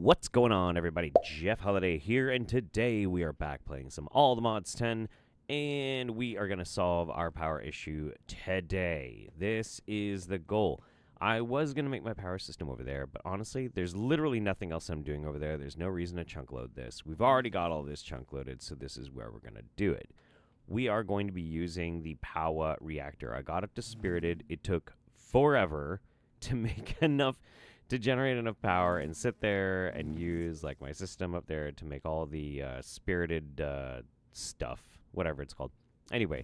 What's going on, everybody? Jeff Holiday here, and today we are back playing some All the Mods 10, and we are going to solve our power issue today. This is the goal. I was going to make my power system over there, but honestly, there's literally nothing else I'm doing over there. There's no reason to chunk load this. We've already got all this chunk loaded, so this is where we're going to do it. We are going to be using the POWAH reactor. I got up to Spirited. It took forever to make enough to generate enough power and sit there and use like my system up there to make all the spirited stuff, whatever it's called. Anyway,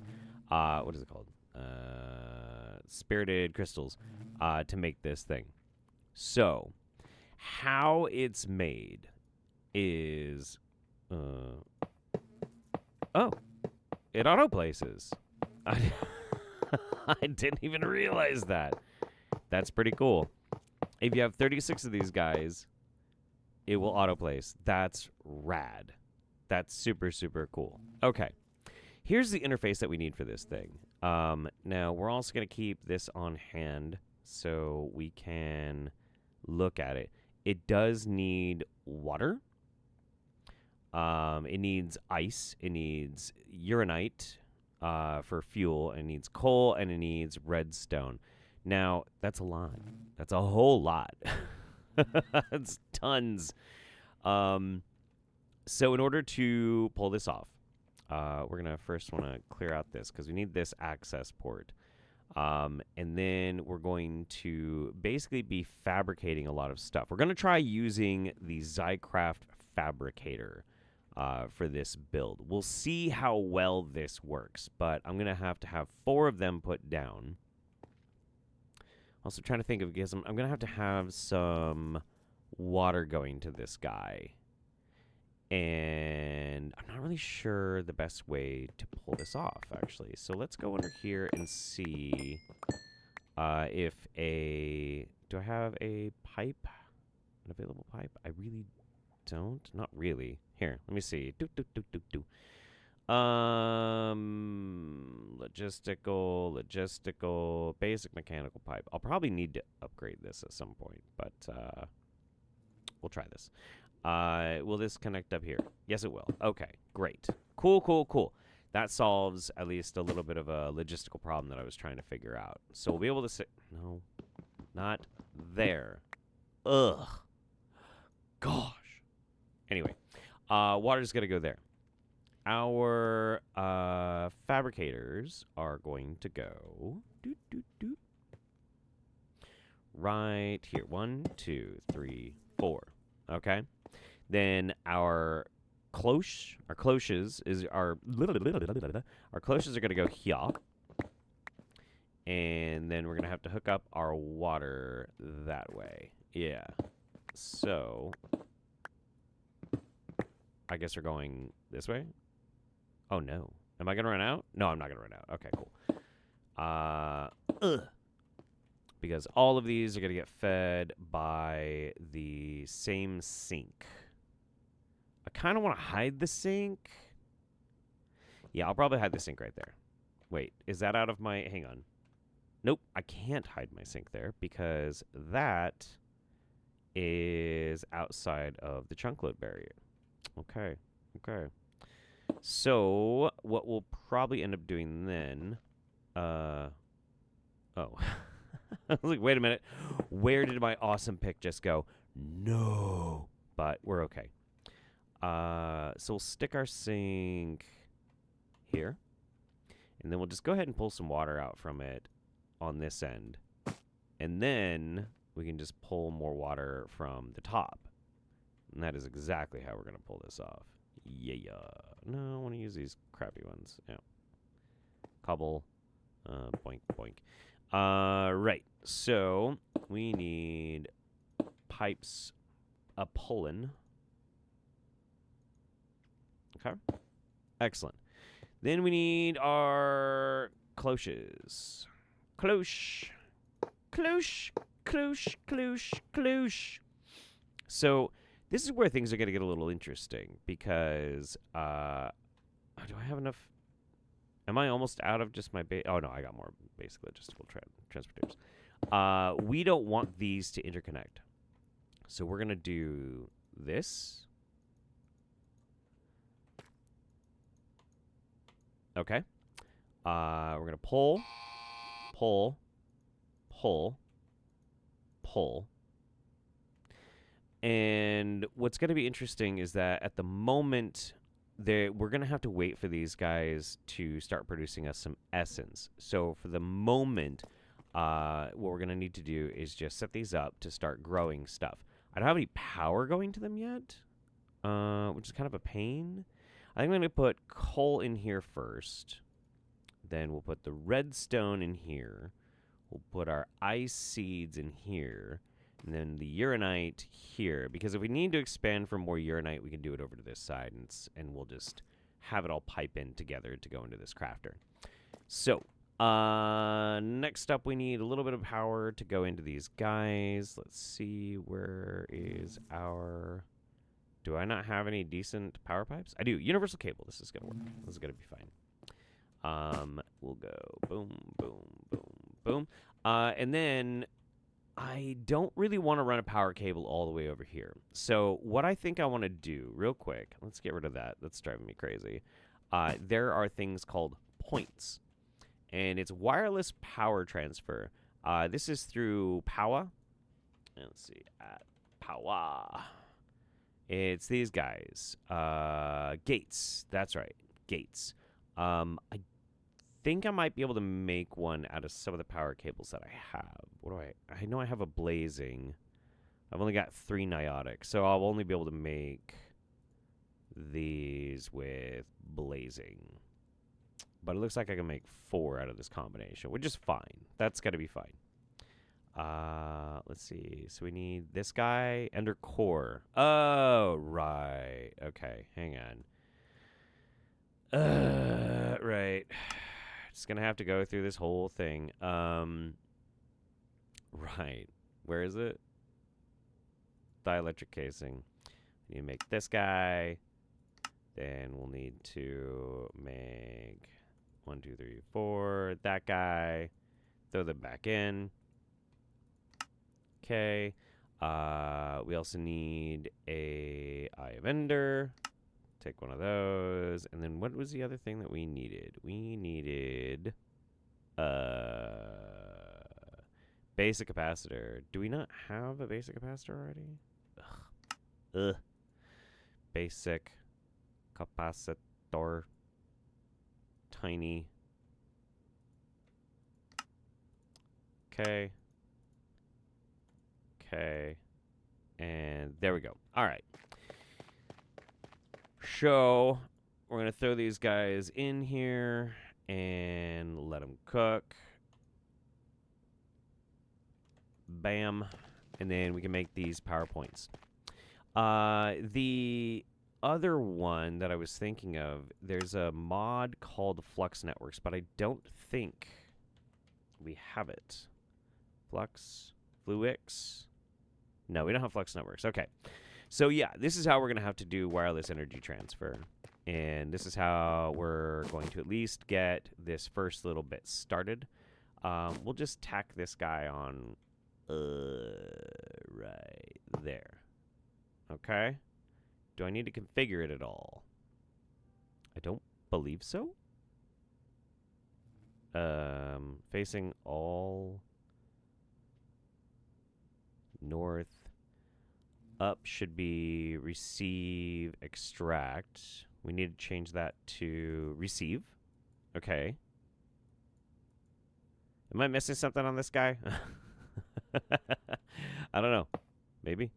what is it called? Spirited crystals to make this thing. So, how it's made is, oh, it auto places. I didn't even realize that. That's pretty cool. If you have 36 of these guys, it will autoplace. That's rad. That's super, super cool. Okay. Here's the interface that we need for this thing. Now, we're also going to keep this on hand so we can look at it. It does need water. It needs ice. It needs uranite for fuel. It needs coal, and it needs redstone. Now, that's a lot. That's a whole lot. That's tons. So in order to pull this off, we're going to first want to clear out this because we need this access port. And then we're going to basically be fabricating a lot of stuff. We're going to try using the Zycraft fabricator for this build. We'll see how well this works, but I'm going to have 4 of them put down. Also trying to think of, because I'm going to have some water going to this guy. And I'm not really sure the best way to pull this off, actually. So let's go under here and see if do I have a pipe? An available pipe? I really don't. Not really. Here, let me see. Logistical, basic mechanical pipe. I'll probably need to upgrade this at some point, but we'll try this. Will this connect up here? Yes, it will. Okay, great. Cool. That solves at least a little bit of a logistical problem that I was trying to figure out. So we'll be able to sit. No, not there. Ugh. Gosh. Anyway, water's going to go there. Our fabricators are going to go right here. 1, 2, 3, 4. Okay. Then our cloches are going to go here. And then we're going to have to hook up our water that way. Yeah. So I guess we're going this way. Oh, no. Am I going to run out? No, I'm not going to run out. Okay, cool. Because all of these are going to get fed by the same sink. I kind of want to hide the sink. Yeah, I'll probably hide the sink right there. Wait, is that out of my... Hang on. Nope, I can't hide my sink there because that is outside of the chunk load barrier. Okay. So, what we'll probably end up doing then, oh. I was like, wait a minute. Where did my awesome pick just go? No. But we're okay. So we'll stick our sink here. And then we'll just go ahead and pull some water out from it on this end. And then we can just pull more water from the top. And that is exactly how we're going to pull this off. Yeah. No, I want to use these crappy ones. Yeah. Cobble. Boink. Right. So we need pipes a-pullin'. Okay. Excellent. Then we need our cloches. Cloche. So this is where things are going to get a little interesting because do I have enough? Am I almost out of just my oh, no, I got more basic logistical transporters. We don't want these to interconnect. So we're going to do this. Okay. We're going to pull, pull, pull, pull. And what's going to be interesting is that at the moment, we're going to have to wait for these guys to start producing us some essence. So for the moment, what we're going to need to do is just set these up to start growing stuff. I don't have any power going to them yet, which is kind of a pain. I think I'm going to put coal in here first. Then we'll put the redstone in here. We'll put our ice seeds in here. And then the uranite here. Because if we need to expand for more uranite, we can do it over to this side. And we'll just have it all pipe in together to go into this crafter. So, next up, we need a little bit of power to go into these guys. Let's see, where is our... Do I not have any decent power pipes? I do. Universal cable. This is going to work. This is going to be fine. We'll go boom, boom, boom, boom. And then I don't really want to run a power cable all the way over here. So what I think I want to do real quick, let's get rid of that. That's driving me crazy. There are things called points. And it's wireless power transfer. This is through POWAH. Let's see, at POWAH. It's these guys. Gates. That's right. Gates. I think I might be able to make one out of some of the power cables that I have. What do I know I have a blazing. I've only got 3 niotic, so I'll only be able to make these with blazing. But it looks like I can make 4 out of this combination, which is fine. That's got to be fine. Let's see. So we need this guy, Ender Core. Oh, right. Okay, hang on. Right. Just gonna have to go through this whole thing. Right. Where is it? Dielectric casing. We need to make this guy. Then we'll need to make 1, 2, 3, 4. That guy. Throw them back in. Okay. We also need a Eye of Ender. Take one of those. And then what was the other thing that we needed? We needed basic capacitor. Do we not have a basic capacitor already? Ugh. Basic capacitor. Tiny. Okay. Okay. And there we go. All right. So we're going to throw these guys in here and let them cook. Bam. And then we can make these PowerPoints. The other one that I was thinking of, there's a mod called Flux Networks, but I don't think we have it. Fluix? No, we don't have Flux Networks. Okay. So, yeah, this is how we're going to have to do wireless energy transfer. And this is how we're going to at least get this first little bit started. We'll just tack this guy on right there. Okay? Do I need to configure it at all? I don't believe so. Facing all north. Up should be receive, extract. We need to change that to receive. Okay. Am I missing something on this guy? I don't know. Maybe.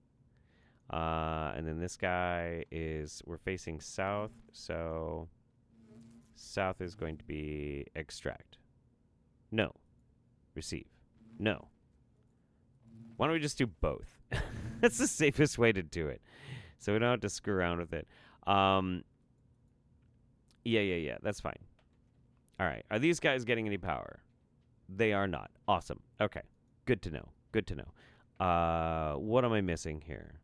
And then this guy is, we're facing south, so south is going to be extract. No. Receive. No. Why don't we just do both? That's the safest way to do it. So we don't have to screw around with it. Yeah. That's fine. All right. Are these guys getting any power? They are not. Awesome. Okay. Good to know. Good to know. What am I missing here?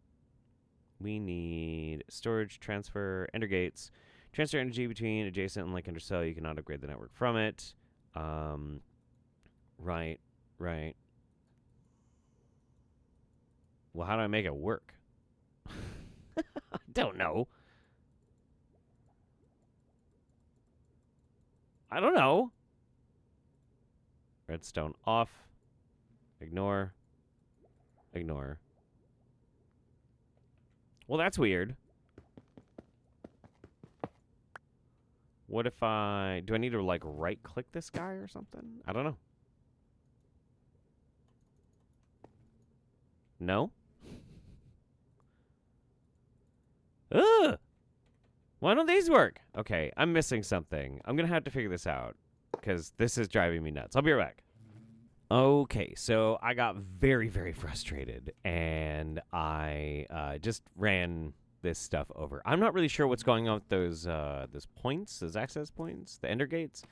We need storage, transfer, ender gates. Transfer energy between adjacent and like undercell. You cannot upgrade the network from it. Right. Well, how do I make it work? don't know. I don't know. Redstone off. Ignore. Ignore. Well, that's weird. What if I... Do I need to, like, right-click this guy or something? I don't know. No? Ugh! Why don't these work? Okay, I'm missing something. I'm going to have to figure this out, because this is driving me nuts. I'll be right back. Okay, so I got very, very frustrated, and I just ran this stuff over. I'm not really sure what's going on with those points, those access points, the ender gates.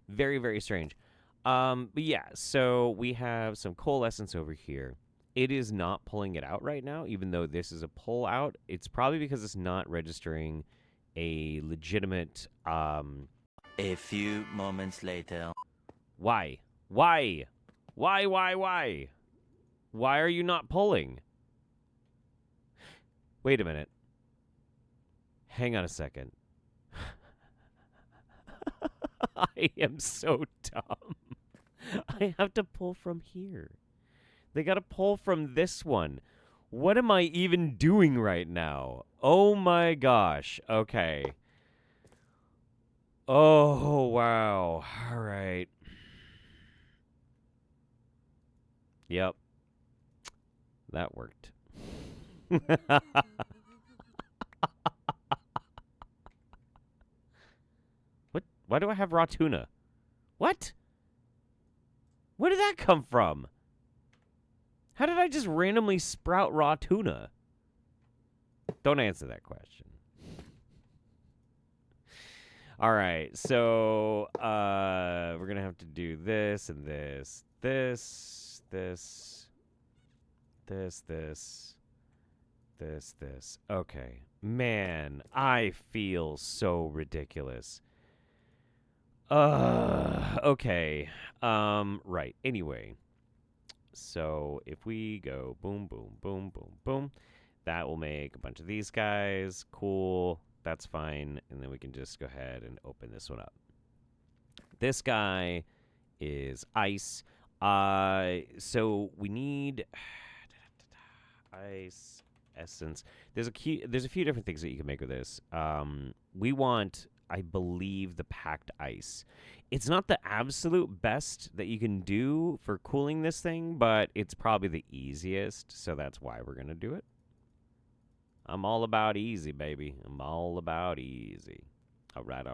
Very, very strange. But yeah, so we have some coalescence over here. It is not pulling it out right now, even though this is a pull out. It's probably because it's not registering a legitimate... A few moments later. Why? Why? Why? Why are you not pulling? Wait a minute. Hang on a second. I am so dumb. I have to pull from here. They got to pull from this one. What am I even doing right now? Oh my gosh. Okay. Oh, wow. All right. Yep. That worked. What? Why do I have raw tuna? What? Where did that come from? How did I just randomly sprout raw tuna? Don't answer that question. All right, so we're going to have to do this and this, this, this. Okay. Man, I feel so ridiculous. Okay. Right. Anyway. So if we go boom, boom, boom, boom, boom, that will make a bunch of these guys. Cool. That's fine. And then we can just go ahead and open this one up. This guy is ice. So we need ice essence. There's a few different things that you can make with this. We want, I believe, the packed ice. It's not the absolute best that you can do for cooling this thing, but it's probably the easiest, so that's why we're going to do it. I'm all about easy, baby. I'm all about easy. All right.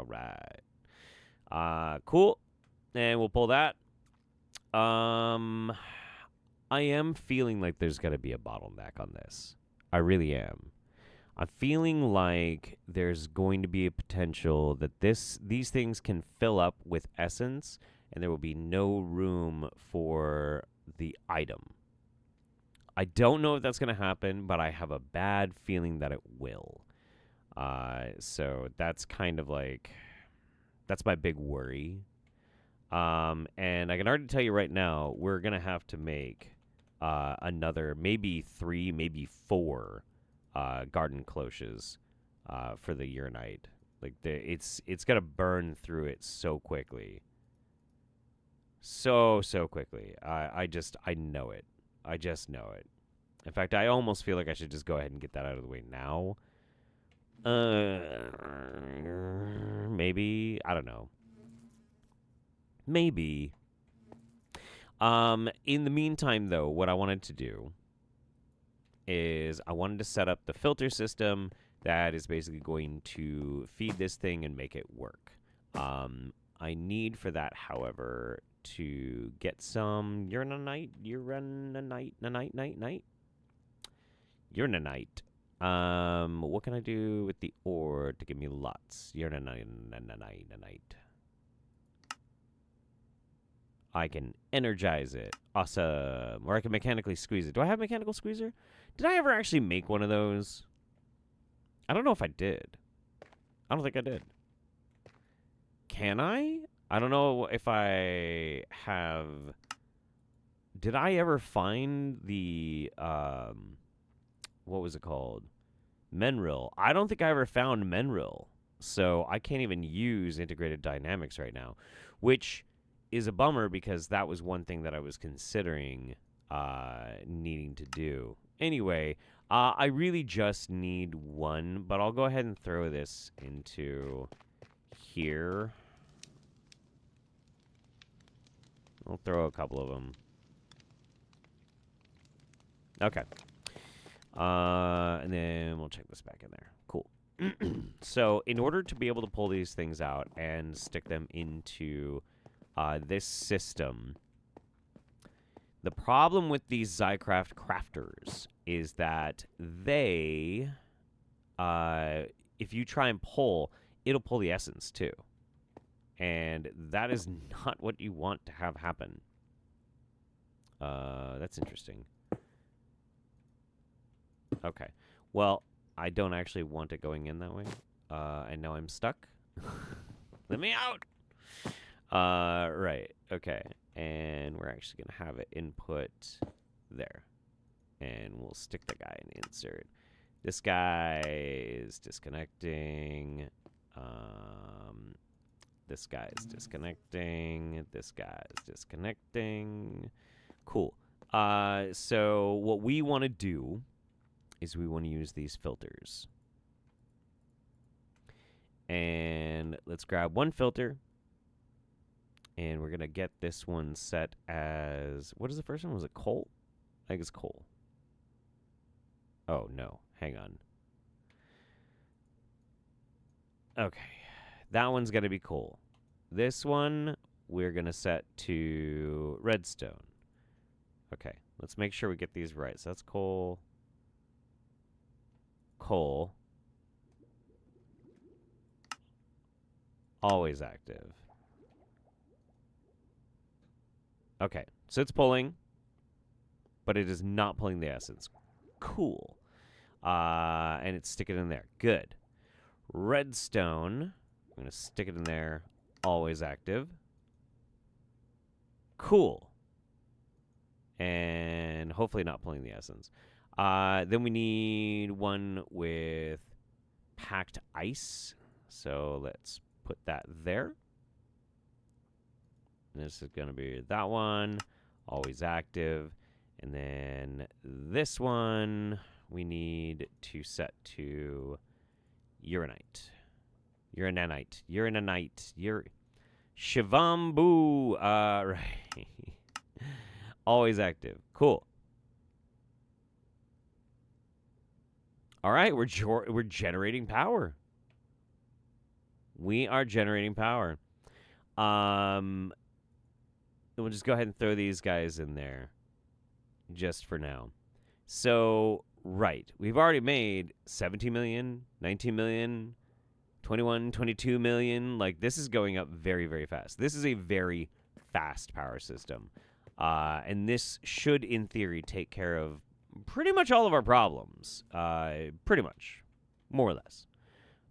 Cool. And we'll pull that. I am feeling like there's got to be a bottleneck on this. I really am. I'm feeling like there's going to be a potential that these things can fill up with essence, and there will be no room for the item. I don't know if that's going to happen, but I have a bad feeling that it will. So that's kind of like, that's my big worry. And I can already tell you right now, we're going to have to make another, maybe 3, maybe 4 garden cloches for the uranite. Like it's gonna burn through it so quickly. So quickly. I know it. I just know it. In fact, I almost feel like I should just go ahead and get that out of the way now. Maybe. I don't know. Maybe. In the meantime, though, what I wanted to do is I wanted to set up the filter system that is basically going to feed this thing and make it work. I need for that, however, to get some uranite. What can I do with the ore to give me lots? Uranite. I can energize it. Awesome. Or I can mechanically squeeze it. Do I have a mechanical squeezer? Did I ever actually make one of those? I don't know if I did. I don't think I did. Can I? I don't know if I have... Did I ever find the... what was it called? Menril. I don't think I ever found Menril, so I can't even use integrated dynamics right now, which is a bummer because that was one thing that I was considering needing to do. Anyway, I really just need one, but I'll go ahead and throw this into here. I'll throw a couple of them. Okay. And then we'll check this back in there. Cool. So in order to be able to pull these things out and stick them into this system, the problem with these Zycraft crafters is that they, if you try and pull, it'll pull the essence too. And that is not what you want to have happen. That's interesting. Okay. Well, I don't actually want it going in that way. And now I'm stuck. Let me out! Right. Okay. And we're actually going to have it input there. And we'll stick the guy in insert. This guy is disconnecting. This guy is disconnecting. This guy is disconnecting. Cool. So what we want to do is we want to use these filters. And let's grab one filter. And we're going to get this one set as... What is the first one? Was it coal? I think it's coal. Oh, no. Hang on. Okay. That one's going to be coal. This one, we're going to set to redstone. Okay. Let's make sure we get these right. So that's coal. Coal. Always active. Okay, so it's pulling, but it is not pulling the essence. Cool. And it's sticking in there. Good. Redstone. I'm going to stick it in there. Always active. Cool. And hopefully not pulling the essence. Then we need one with packed ice. So let's put that there. This is going to be that one, always active. And then this one, we need to set to uranite. Shivambu. Right. Always active. Cool. All right, we're generating power. We are generating power. We'll just go ahead and throw these guys in there just for now. So, right. We've already made 17 million, 19 million, 21, 22 million. Like, this is going up very, very fast. This is a very fast power system. And this should, in theory, take care of pretty much all of our problems. Pretty much. More or less.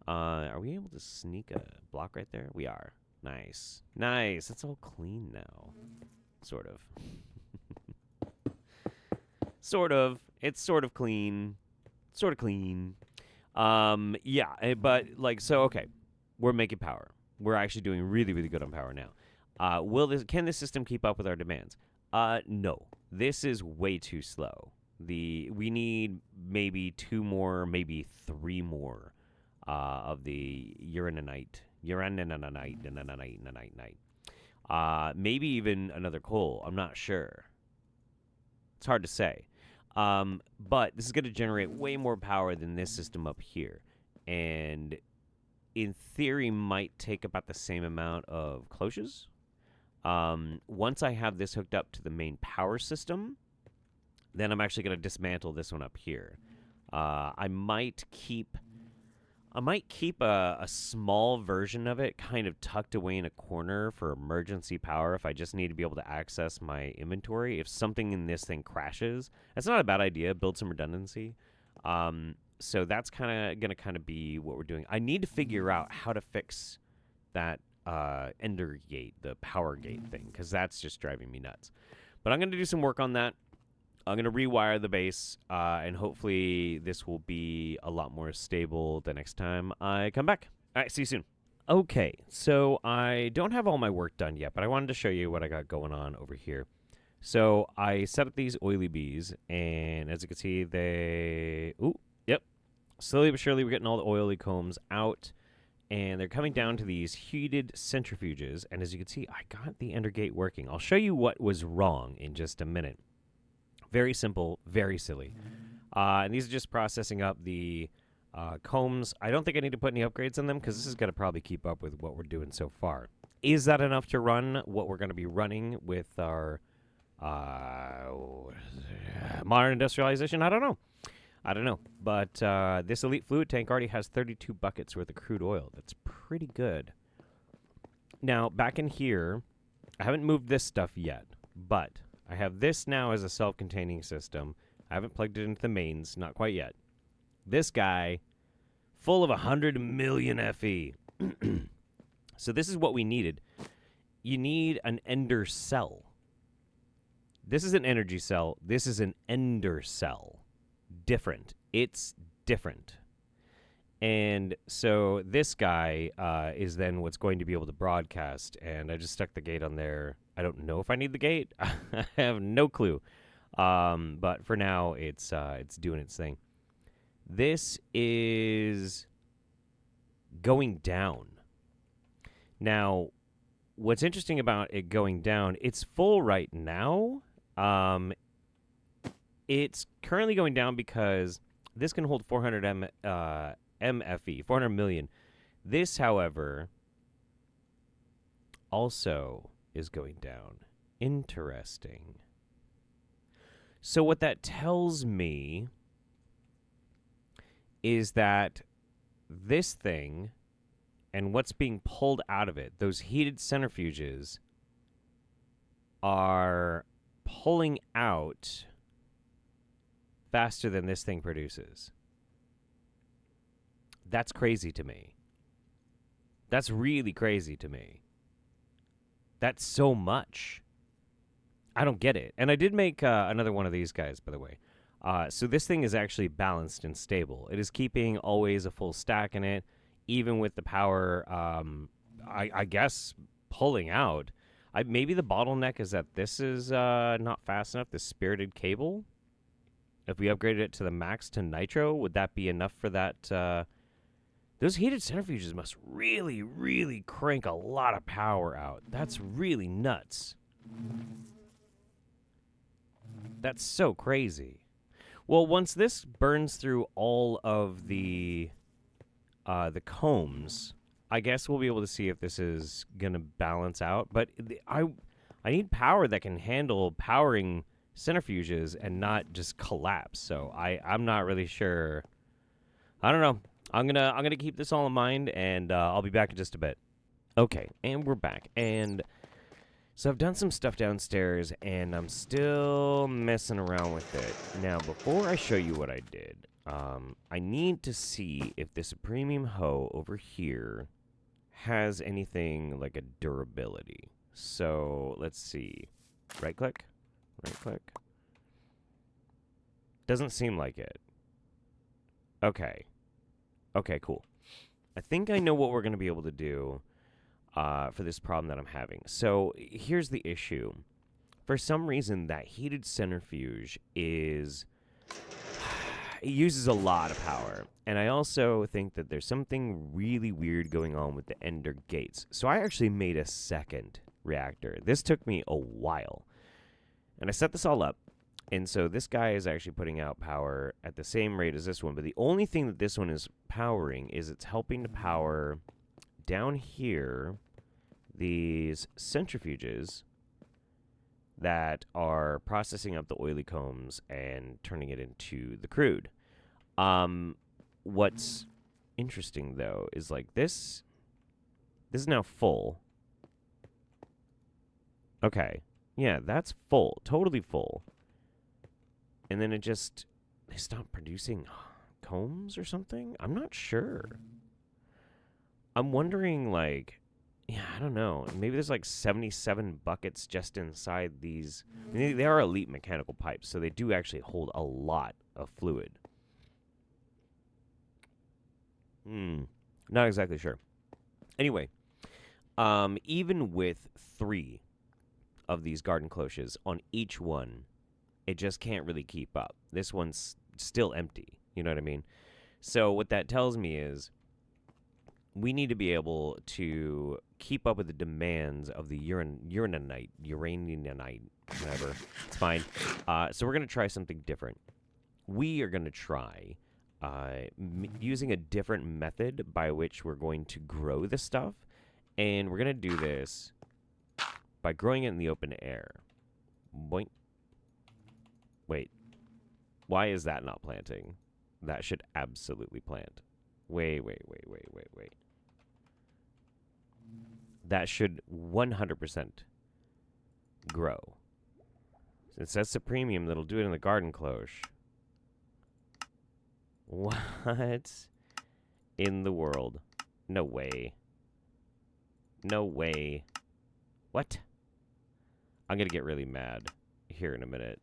Are we able to sneak a block right there? We are. Nice. Nice. It's all clean now. Sort of. Sort of. It's sort of clean. Sort of clean. Yeah, but, like, so, okay. We're making power. We're actually doing really, really good on power now. Can this system keep up with our demands? No. This is way too slow. We need maybe 2 more, maybe 3 more of the uraninite. Maybe even another coal. I'm not sure. It's hard to say. But this is going to generate way more power than this system up here. And in theory might take about the same amount of cloches. Once I have this hooked up to the main power system, then I'm actually going to dismantle this one up here. I might keep a small version of it kind of tucked away in a corner for emergency power if I just need to be able to access my inventory. If something in this thing crashes, that's not a bad idea. Build some redundancy. So that's going to be what we're doing. I need to figure out how to fix that ender gate, the power gate thing, because that's just driving me nuts. But I'm going to do some work on that. I'm going to rewire the base, and hopefully this will be a lot more stable the next time I come back. All right, see you soon. Okay, so I don't have all my work done yet, but I wanted to show you what I got going on over here. So I set up these oily bees, and as you can see, slowly but surely we're getting all the oily combs out, and they're coming down to these heated centrifuges, and as you can see, I got the ender gate working. I'll show you what was wrong in just a minute. Very simple, very silly. And these are just processing up the combs. I don't think I need to put any upgrades on them because this is going to probably keep up with what we're doing so far. Is that enough to run what we're going to be running with our modern industrialization? I don't know. But this elite fluid tank already has 32 buckets worth of crude oil. That's pretty good. Now, back in here, I haven't moved this stuff yet, but I have this now as a self-containing system. I haven't plugged it into the mains, not quite yet. This guy, full of 100 million FE. So this is what we needed. You need an ender cell. This is an energy cell. This is an ender cell. Different. It's different. And so this guy is then what's going to be able to broadcast. And I just stuck the gate on there. I don't know if I need the gate. I have no clue. But for now, it's doing its thing. This is going down. Now, what's interesting about it going down, it's full right now. It's currently going down because this can hold 400 MFE, 400 million. This, however, also is going down. Interesting. So what that tells me is that this thing and what's being pulled out of it, those heated centrifuges, are pulling out faster than this thing produces. That's crazy to me. That's really crazy to me. That's so much. I don't get it. And I did make another one of these guys, by the way. So this thing is actually balanced and stable. It is keeping always a full stack in it, even with the power, I guess, pulling out. Maybe the bottleneck is that this is not fast enough, this spirited cable. If we upgraded it to the max to nitro, would that be enough for that? Those heated centrifuges must really, really crank a lot of power out. That's really nuts. That's so crazy. Well, once this burns through all of the combs, I guess we'll be able to see if this is going to balance out. But I need power that can handle powering centrifuges and not just collapse. So I'm not really sure. I don't know. I'm gonna keep this all in mind, and I'll be back in just a bit. Okay, and we're back. And so I've done some stuff downstairs, and I'm still messing around with it. Now, before I show you what I did, I need to see if this premium hoe over here has anything like a durability. So let's see. Right click. Right click. Doesn't seem like it. Okay. Okay, cool. I think I know what we're going to be able to do for this problem that I'm having. So here's the issue. For some reason, that heated centrifuge it uses a lot of power. And I also think that there's something really weird going on with the ender gates. So I actually made a second reactor. This took me a while. And I set this all up. And so this guy is actually putting out power at the same rate as this one. But the only thing that this one is powering is it's helping to power down here these centrifuges that are processing up the oily combs and turning it into the crude. What's interesting, though, is like this is now full. Okay. Yeah, that's full. Totally full. And then they stopped producing combs or something? I'm not sure. I'm wondering, like, Yeah, I don't know. Maybe there's like 77 buckets just inside these. I mean, they are elite mechanical pipes, so they do actually hold a lot of fluid. Not exactly sure. Anyway, even with 3 of these garden cloches on each one, it just can't really keep up. This one's still empty. You know what I mean? So what that tells me is we need to be able to keep up with the demands of the uraninite, whatever. It's fine. So we're going to try something different. We are going to try using a different method by which we're going to grow the stuff. And we're going to do this by growing it in the open air. Boink. Wait. Why is that not planting? That should absolutely plant. Wait. That should 100% grow. Since that's the premium that'll do it in the garden cloche. What in the world? No way. No way. What? I'm gonna get really mad here in a minute.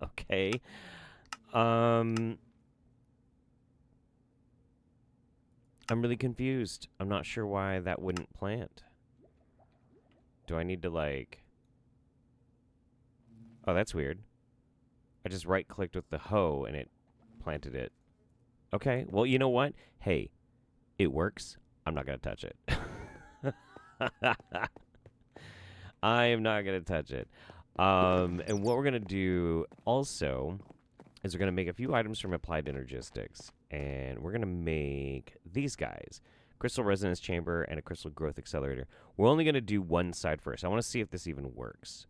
Okay. I'm really confused. I'm not sure why that wouldn't plant. Do I need to, like... Oh, that's weird. I just right-clicked with the hoe, and it planted it. Okay, well, you know what? Hey, it works. I'm not going to touch it. I am not going to touch it. And what we're going to do also is we're going to make a few items from applied energistics. And we're going to make these guys. Crystal resonance chamber and a crystal growth accelerator. We're only going to do one side first. I want to see if this even works.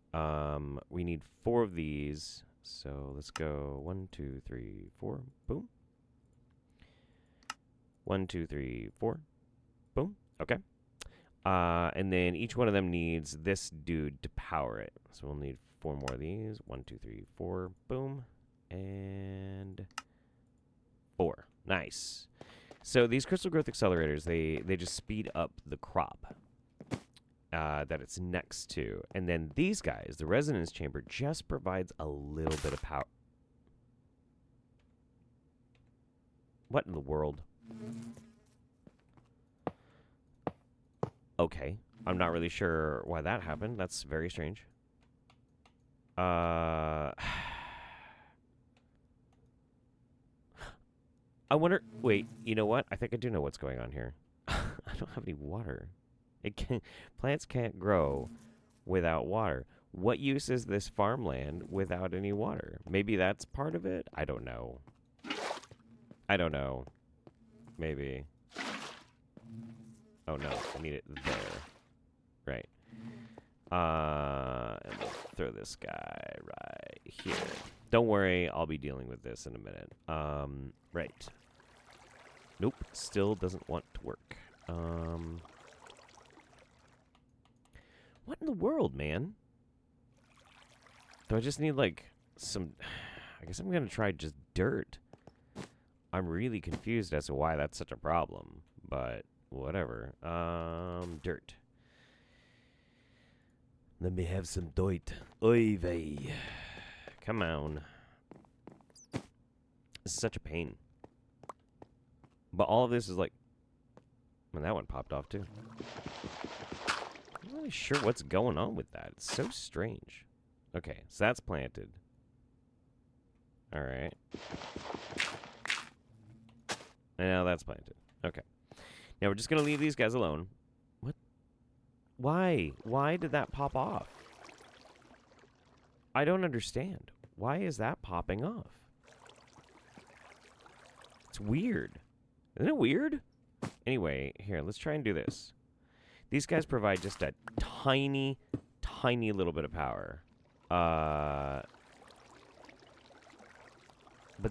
We need 4 of these. So let's go 1, 2, 3, 4. Boom. 1, 2, 3, 4. Boom. Okay. And then each one of them needs this dude to power it. So we'll need 4 more of these. 1, 2, 3, 4. Boom. And 4. Nice. So these crystal growth accelerators, they just speed up the crop that it's next to. And then these guys, the resonance chamber, just provides a little bit of power. What in the world? Okay. I'm not really sure why that happened. That's very strange. I wonder... Wait, you know what? I think I do know what's going on here. I don't have any water. Plants can't grow without water. What use is this farmland without any water? Maybe that's part of it? I don't know. I don't know. Maybe. Oh, no. I need it there. Right. And we'll throw this guy right here. Don't worry. I'll be dealing with this in a minute. Right. Nope. Still doesn't want to work. What in the world, man? Do I just need, like, some... I guess I'm going to try just dirt. I'm really confused as to why that's such a problem. But, whatever. Dirt. Let me have some dirt. Oy vey. Come on. This is such a pain. But all of this is like... And that one popped off, too. I'm not really sure what's going on with that. It's so strange. Okay, so that's planted. Alright. And now that's planted. Okay. Now we're just going to leave these guys alone. What? Why? Why did that pop off? I don't understand. Why is that popping off? It's weird. Isn't it weird? Anyway, here, let's try and do this. These guys provide just a tiny, tiny little bit of power. But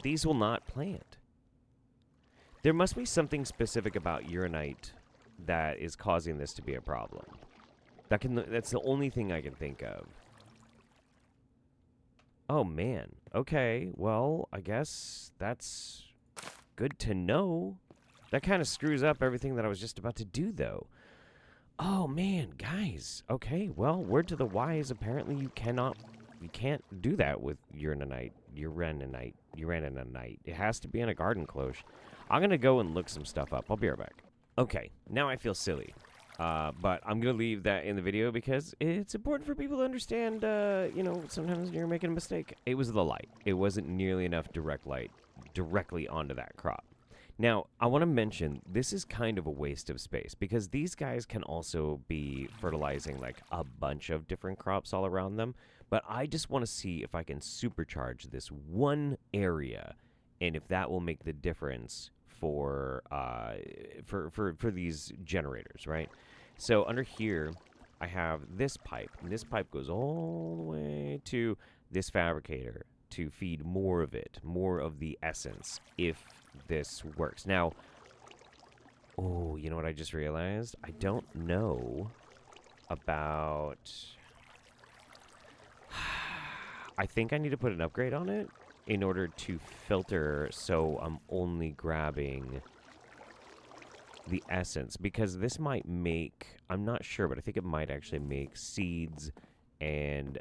these will not plant. There must be something specific about uranite that is causing this to be a problem. That's the only thing I can think of. Oh, man. Okay, well, I guess that's good to know. That kind of screws up everything that I was just about to do, though. Oh, man, guys. Okay, well, word to the wise, apparently you can't do that with uranite. It has to be in a garden cloche. I'm going to go and look some stuff up. I'll be right back. Okay, now I feel silly. But I'm going to leave that in the video because it's important for people to understand, sometimes you're making a mistake. It was the light. It wasn't nearly enough direct light directly onto that crop. Now, I want to mention, this is kind of a waste of space because these guys can also be fertilizing like a bunch of different crops all around them. But I just want to see if I can supercharge this one area and if that will make the difference for these generators, right? So under here, I have this pipe, and this pipe goes all the way to this fabricator to feed more of it, more of the essence, if this works. Now, oh, you know what I just realized? I don't know about... I think I need to put an upgrade on it in order to filter so I'm only grabbing the essence, because this might make, I'm not sure, but I think it might actually make seeds and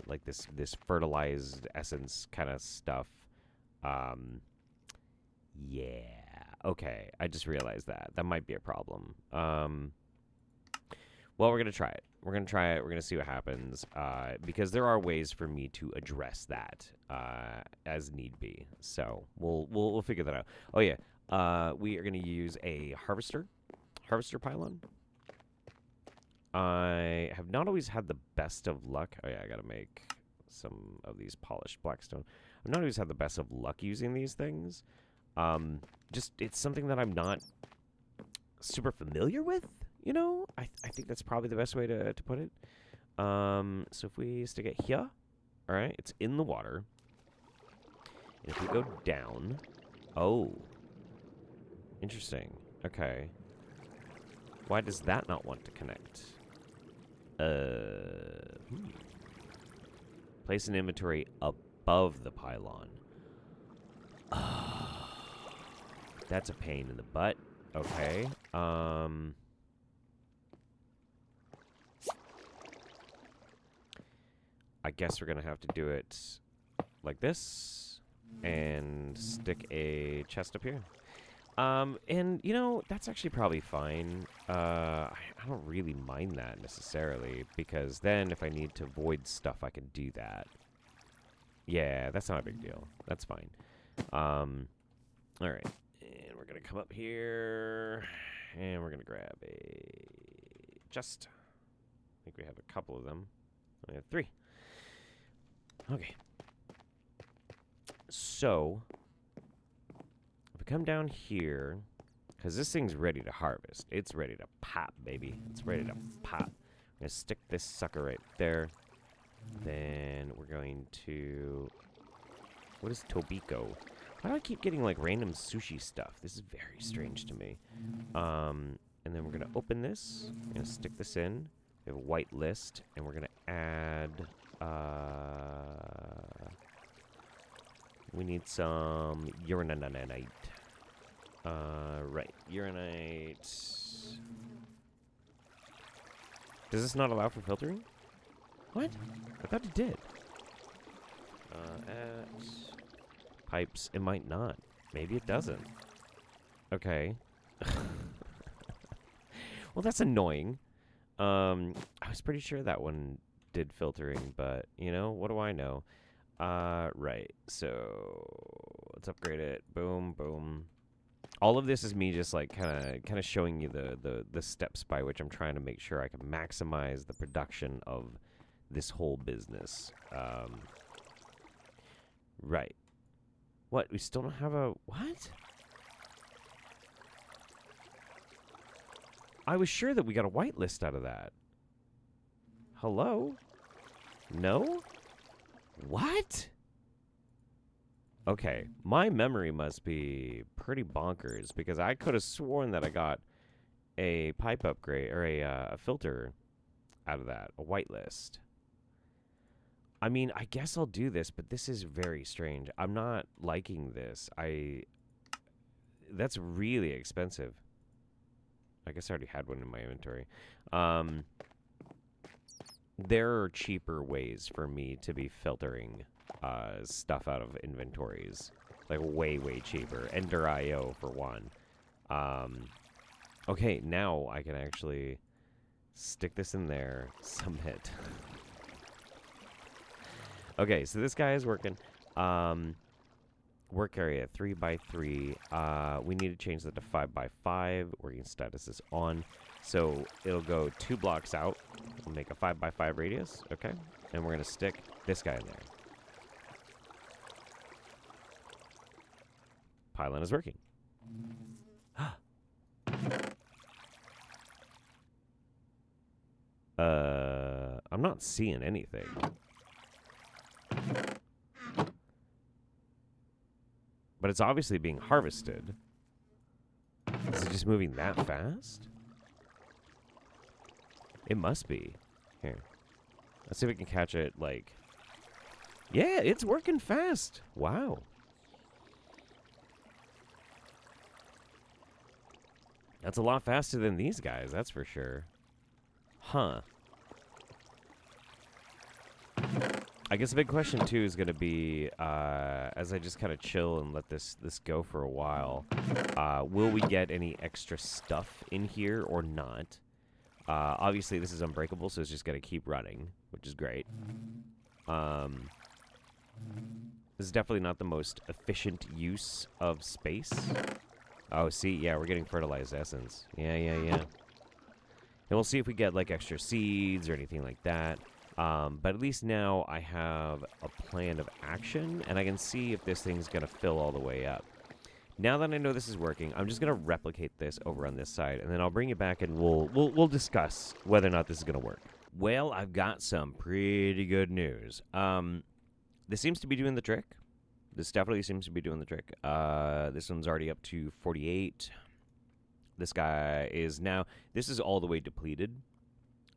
like this fertilized essence kind of stuff. Yeah, okay, I just realized that might be a problem. Well, we're gonna try it. We're gonna see what happens, because there are ways for me to address that as need be. So we'll figure that out. Oh yeah, we are gonna use a harvester pylon. I have not always had the best of luck. Oh yeah, I gotta make some of these polished blackstone. I've not always had the best of luck using these things. Just it's something that I'm not super familiar with. You know, I think that's probably the best way to put it. So if we stick it here, all right, it's in the water. And if we go down, oh, interesting. Okay, why does that not want to connect? Place an inventory above the pylon. That's a pain in the butt. Okay. I guess we're gonna have to do it like this and stick a chest up here. And you know, that's actually probably fine. I don't really mind that necessarily, because then if I need to void stuff, I can do that. Yeah, that's not a big deal. That's fine. All right, and we're gonna come up here, and we're gonna grab a chest. I think we have a couple of them. We have 3. Okay. So, if we come down here, because this thing's ready to harvest. It's ready to pop, baby. It's ready to pop. I'm going to stick this sucker right there. Then we're going to... What is Tobiko? Why do I keep getting, like, random sushi stuff? This is very strange to me. And then we're going to open this. We're going to stick this in. We have a white list. And we're going to add... we need some uranite. Right, uranite. Does this not allow for filtering? What? I thought it did. At pipes, it might not. Maybe it doesn't. Okay. Well, that's annoying. I was pretty sure that one did filtering, but, you know, what do I know? Right, so let's upgrade it. Boom, boom. All of this is me just, like, kind of showing you the steps by which I'm trying to make sure I can maximize the production of this whole business. Right. What? We still don't have a... What? I was sure that we got a whitelist out of that. Hello? No? What? Okay, my memory must be pretty bonkers, because I could have sworn that I got a pipe upgrade, or a filter out of that, a whitelist. I mean, I guess I'll do this, but this is very strange. I'm not liking this. The That's really expensive. I guess I already had one in my inventory. There are cheaper ways for me to be filtering stuff out of inventories. Like, way, way cheaper. Ender IO, for one. Okay, now I can actually stick this in there. Submit. Okay, so this guy is working. Work area 3x3. We need to change that to 5x5. Working status is on. So it'll go 2 blocks out. We'll make a 5x5 radius. Okay. And we're going to stick this guy in there. Pylon is working. I'm not seeing anything. But it's obviously being harvested. Is it just moving that fast? It must be. Here. Let's see if we can catch it, like... Yeah, it's working fast. Wow. That's a lot faster than these guys, that's for sure. Huh. I guess the big question, too, is going to be, as I just kind of chill and let this go for a while, will we get any extra stuff in here or not? Obviously, this is unbreakable, so it's just going to keep running, which is great. This is definitely not the most efficient use of space. Oh, see, yeah, we're getting fertilized essence. Yeah. And we'll see if we get, like, extra seeds or anything like that. But at least now I have a plan of action, and I can see if this thing's going to fill all the way up. Now that I know this is working, I'm just going to replicate this over on this side, and then I'll bring it back and we'll discuss whether or not this is going to work. Well, I've got some pretty good news. This seems to be doing the trick. This definitely seems to be doing the trick. This one's already up to 48. This guy is now... This is all the way depleted.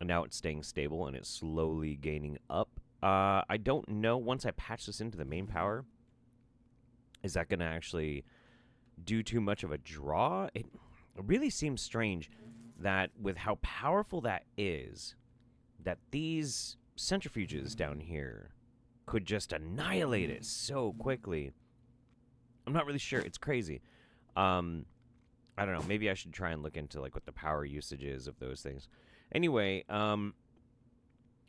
And now it's staying stable, and it's slowly gaining up. I don't know, once I patch this into the main power, is that going to actually do too much of a draw? It really seems strange that with how powerful that is, that these centrifuges down here could just annihilate it so quickly. I'm not really sure. It's crazy. I don't know. Maybe I should try and look into like what the power usage is of those things. Anyway, what I'm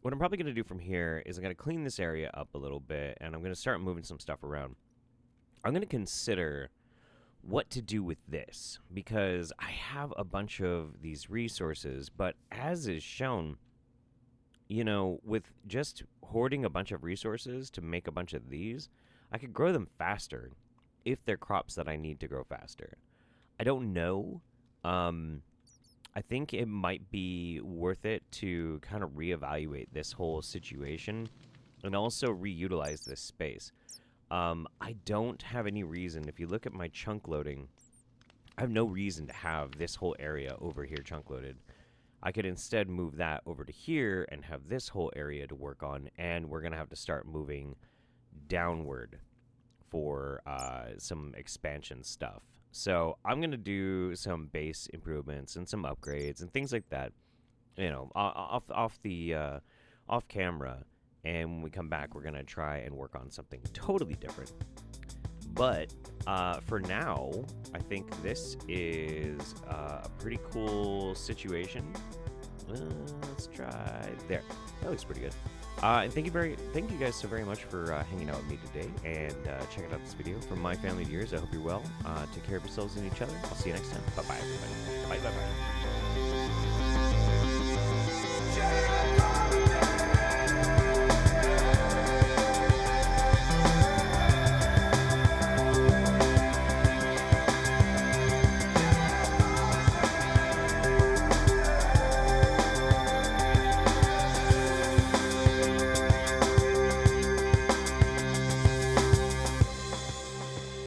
probably going to do from here is I'm going to clean this area up a little bit, and I'm going to start moving some stuff around. I'm going to consider what to do with this, because I have a bunch of these resources, but as is shown, you know, with just hoarding a bunch of resources to make a bunch of these, I could grow them faster if they're crops that I need to grow faster. I don't know. I think it might be worth it to kind of reevaluate this whole situation and also reutilize this space. I don't have any reason. If you look at my chunk loading, I have no reason to have this whole area over here chunk loaded. I could instead move that over to here and have this whole area to work on, and we're going to have to start moving downward for some expansion stuff. So I'm going to do some base improvements and some upgrades and things like that, you know, off camera. And when we come back, we're going to try and work on something totally different. But for now, I think this is a pretty cool situation. Let's try there. That looks pretty good. And thank you guys so very much for hanging out with me today and checking out this video. From my family to yours, I hope you're well. Take care of yourselves and each other. I'll see you next time. Bye-bye, everybody. Bye-bye.